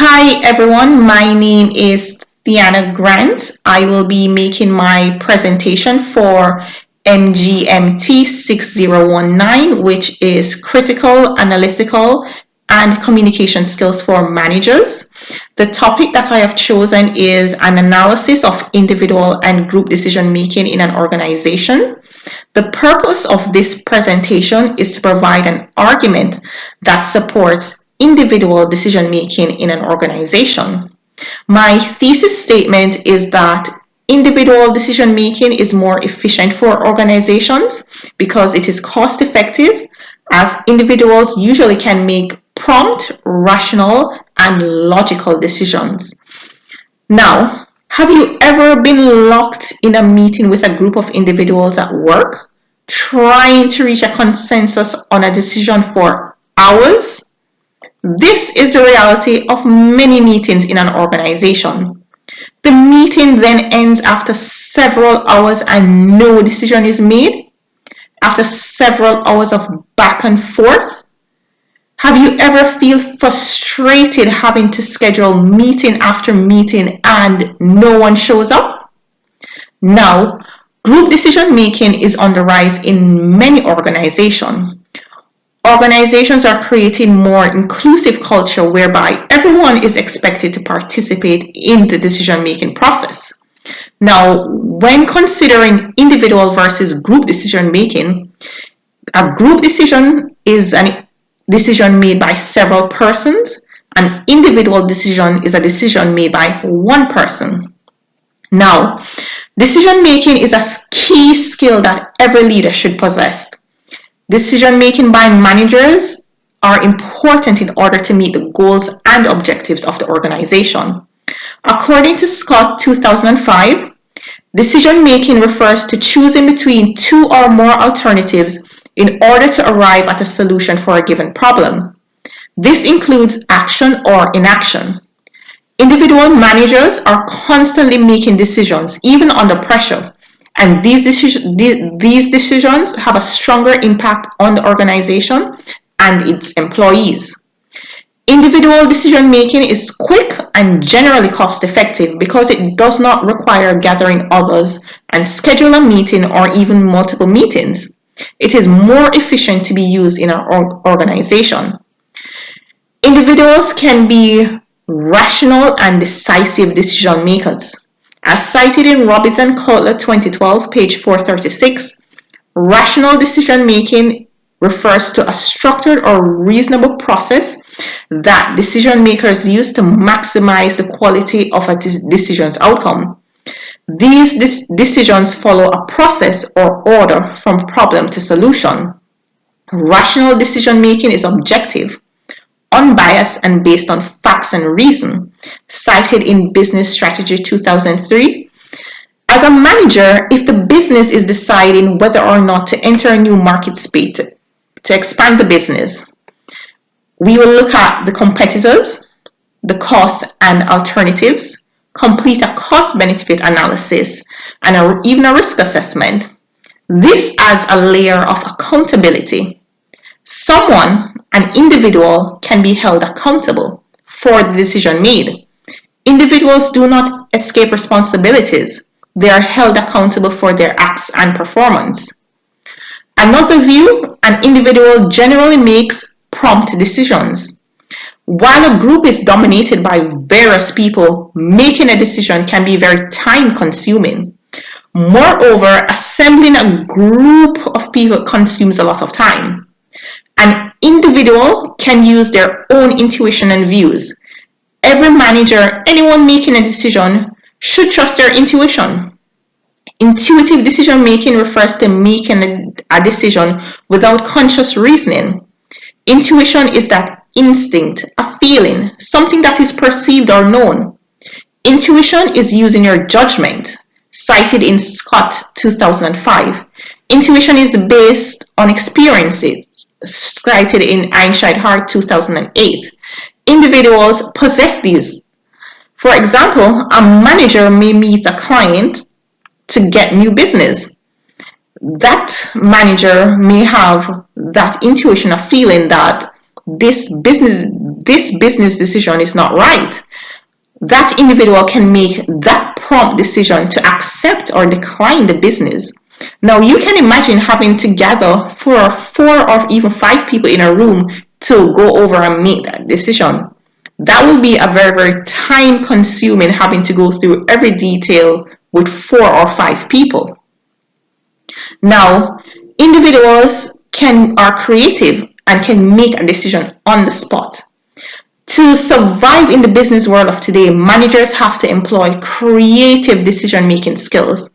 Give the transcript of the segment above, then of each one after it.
Hi everyone, my name is Thianna Grant. I will be making my presentation for Mgmt 6019, which is Critical, Analytical, and Communication Skills for Managers. The topic that I have chosen is an analysis of individual and group decision making in an organization. The purpose of this presentation is to provide an argument that supports individual decision making in an organization. My thesis statement is that individual decision making is more efficient for organizations because it is cost effective, as individuals usually can make prompt, rational, and logical decisions. Now, have you ever been locked in a meeting with a group of individuals at work, trying to reach a consensus on a decision for hours? This is the reality of many meetings in an organization. The meeting then ends after several hours and no decision is made. After several hours of back and forth, have you ever feel frustrated having to schedule meeting after meeting and no one shows up? Now, group decision making is on the rise in many organizations. Organizations are creating more inclusive culture whereby everyone is expected to participate in the decision-making process. Now, when considering individual versus group decision-making, a group decision is a decision made by several persons. An individual decision is a decision made by one person. Now, decision-making is a key skill that every leader should possess. Decision making by managers are important in order to meet the goals and objectives of the organization. According to Scott 2005, decision making refers to choosing between two or more alternatives in order to arrive at a solution for a given problem. This includes action or inaction. Individual managers are constantly making decisions, even under pressure. And these decisions have a stronger impact on the organization and its employees. Individual decision making is quick and generally cost effective because it does not require gathering others and schedule a meeting or even multiple meetings. It is more efficient to be used in an organization. Individuals can be rational and decisive decision makers. As cited in Robinson Cutler 2012, page 436, rational decision-making refers to a structured or reasonable process that decision makers use to maximize the quality of a decision's outcome. These decisions follow a process or order from problem to solution. Rational decision-making is objective, unbiased, and based on facts and reason, cited in Business Strategy 2003. As a manager, if the business is deciding whether or not to enter a new market space to expand the business, we will look at the competitors, the costs and alternatives, complete a cost-benefit analysis, and even a risk assessment. This adds a layer of accountability. An individual can be held accountable for the decision made. Individuals do not escape responsibilities. They are held accountable for their acts and performance. Another view, an individual generally makes prompt decisions. While a group is dominated by various people, making a decision can be very time-consuming. Moreover, assembling a group of people consumes a lot of time. An individual can use their own intuition and views. Every manager, anyone making a decision, should trust their intuition. Intuitive decision making refers to making a decision without conscious reasoning. Intuition is that instinct, a feeling, something that is perceived or known. Intuition is using your judgment, cited in Scott 2005. Intuition is based on experiences, cited in Einstein 2008. Individuals possess these. For example, a manager may meet a client to get new business. That manager may have that intuition, a feeling that this this business decision is not right, that individual can make that prompt decision to accept or decline the business. Now, you can imagine having to gather four or even five people in a room to go over and make that decision. That will be a very, very time consuming, having to go through every detail with 4 or 5 people. Now, individuals are creative and can make a decision on the spot. To survive in the business world of today, managers have to employ creative decision-making skills.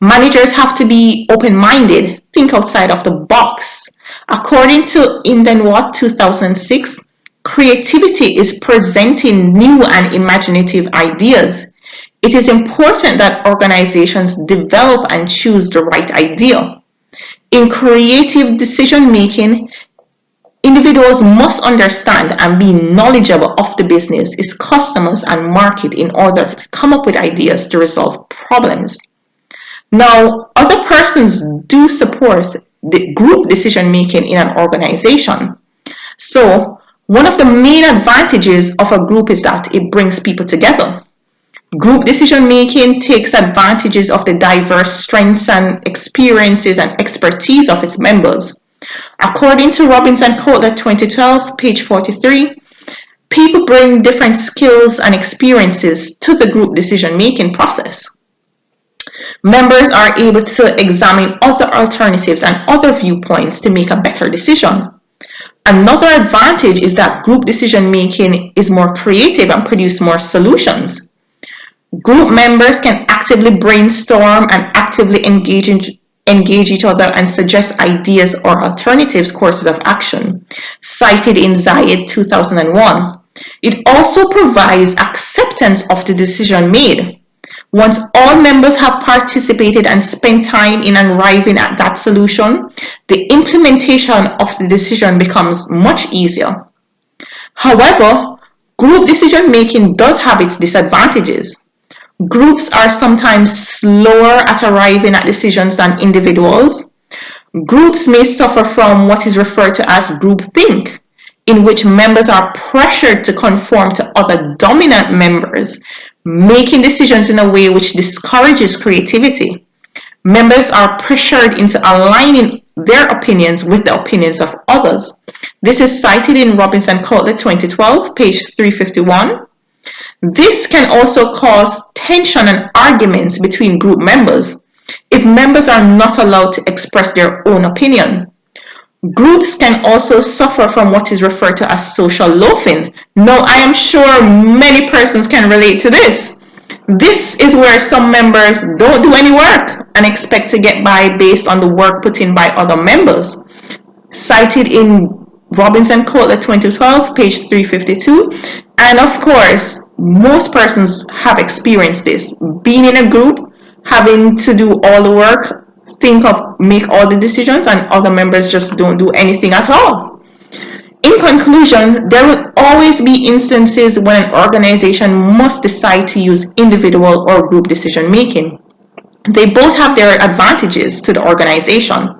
Managers have to be open-minded, think outside of the box. According to Indenwatt 2006, creativity is presenting new and imaginative ideas. It is important that organizations develop and choose the right idea. In creative decision-making, individuals must understand and be knowledgeable of the business, its customers, and market in order to come up with ideas to resolve problems. Now, other persons do support the group decision making in an organization. So, one of the main advantages of a group is that it brings people together. Group decision making takes advantages of the diverse strengths and experiences and expertise of its members. According to Robinson Kotler 2012, page 43, people bring different skills and experiences to the group decision-making process. Members are able to examine other alternatives and other viewpoints to make a better decision. Another advantage is that group decision-making is more creative and produce more solutions. Group members can actively brainstorm and actively engage each other and suggest ideas or alternatives courses of action, cited in Zayed 2001. It also provides acceptance of the decision made. Once all members have participated and spent time in arriving at that solution, the implementation of the decision becomes much easier. However, group decision making does have its disadvantages. Groups are sometimes slower at arriving at decisions than individuals. Groups may suffer from what is referred to as groupthink, in which members are pressured to conform to other dominant members, making decisions in a way which discourages creativity. Members are pressured into aligning their opinions with the opinions of others. This is cited in Robinson Kotler 2012, page 351. This can also cause tension and arguments between group members if members are not allowed to express their own opinion. Groups can also suffer from what is referred to as social loafing. Now, I am sure many persons can relate to this. This is where some members don't do any work and expect to get by based on the work put in by other members. Cited in Robinson Kotler 2012, page 352. And of course, most persons have experienced this. Being in a group, having to do all the work, make all the decisions, and other members just don't do anything at all. In conclusion, there will always be instances when an organization must decide to use individual or group decision making. They both have their advantages to the organization.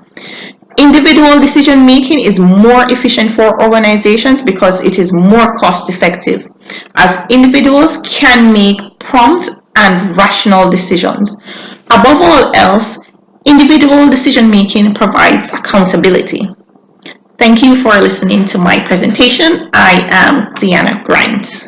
Individual decision making is more efficient for organizations because it is more cost effective, as individuals can make prompt and rational decisions. Above all else, individual decision making provides accountability. Thank you for listening to my presentation. I am Thianna Grant.